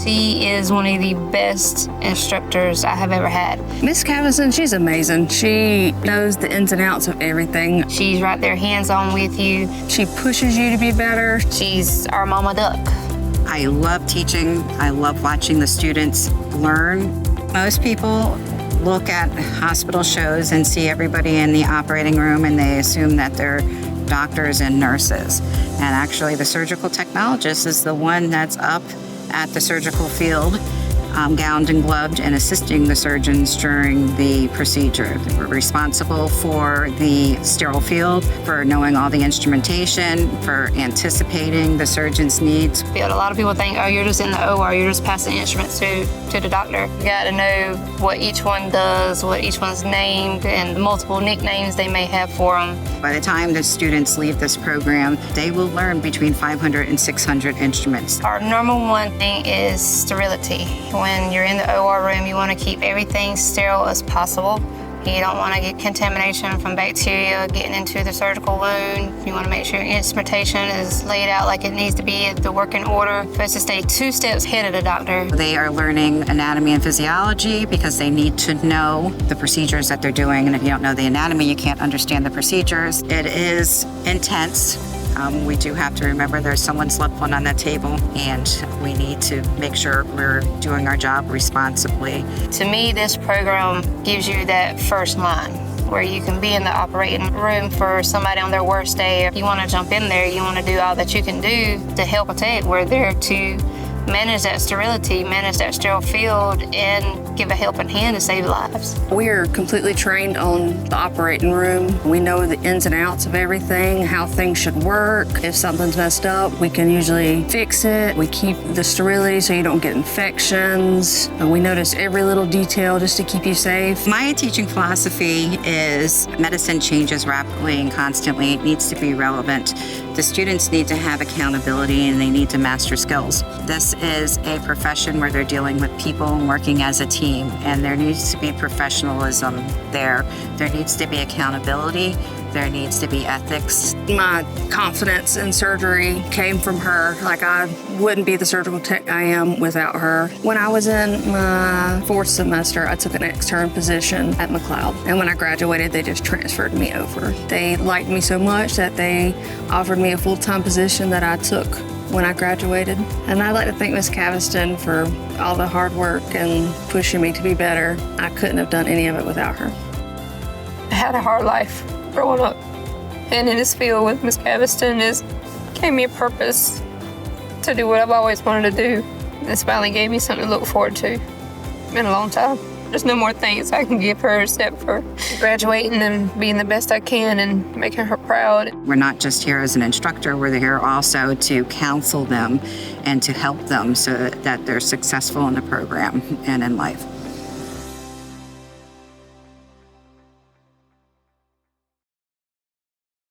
She is one of the best instructors I have ever had. Miss Caviston, she's amazing. She knows the ins and outs of everything. She's right there hands-on with you. She pushes you to be better. She's our mama duck. I love teaching. I love watching the students learn. Most people look at hospital shows and see everybody in the operating room and they assume that they're doctors and nurses. And actually the surgical technologist is the one that's up at the surgical field, gowned and gloved and assisting the surgeons during the procedure. We're responsible for the sterile field, for knowing all the instrumentation, for anticipating the surgeon's needs. A lot of people think, oh, you're just in the OR, you're just passing instruments to the doctor. You got to know what each one does, what each one's named, and the multiple nicknames they may have for them. By the time the students leave this program, they will learn between 500 and 600 instruments. Our number one thing is sterility. When you're in the OR room, you want to keep everything sterile as possible. You don't want to get contamination from bacteria getting into the surgical wound. You want to make sure your instrumentation is laid out like it needs to be at the working order. For us to stay 2 steps ahead of the doctor. They are learning anatomy and physiology because they need to know the procedures that they're doing. And if you don't know the anatomy, you can't understand the procedures. It is intense. We do have to remember there's someone's loved one on that table, and we need to make sure we're doing our job responsibly. To me, this program gives you that first line where you can be in the operating room for somebody on their worst day. If you want to jump in there, you want to do all that you can do to help a tech. We're there to manage that sterility, manage that sterile field, and give a helping hand to save lives. We are completely trained on the operating room. We know the ins and outs of everything, how things should work. If something's messed up, we can usually fix it. We keep the sterility so you don't get infections. And we notice every little detail just to keep you safe. My teaching philosophy is medicine changes rapidly and constantly. It needs to be relevant. The students need to have accountability and they need to master skills. This is a profession where they're dealing with people and working as a team, and there needs to be professionalism there. There needs to be accountability. There needs to be ethics. My confidence in surgery came from her. Like, I wouldn't be the surgical tech I am without her. When I was in my 4th semester, I took an extern position at McLeod. And when I graduated, they just transferred me over. They liked me so much that they offered me a full-time position that I took when I graduated. And I'd like to thank Miss Caviston for all the hard work and pushing me to be better. I couldn't have done any of it without her. I had a hard life growing up, and in this field with Miss Caviston gave me a purpose to do what I've always wanted to do. This finally gave me something to look forward to. It's been a long time. There's no more things I can give her except for graduating and being the best I can and making her proud. We're not just here as an instructor, we're here also to counsel them and to help them so that they're successful in the program and in life.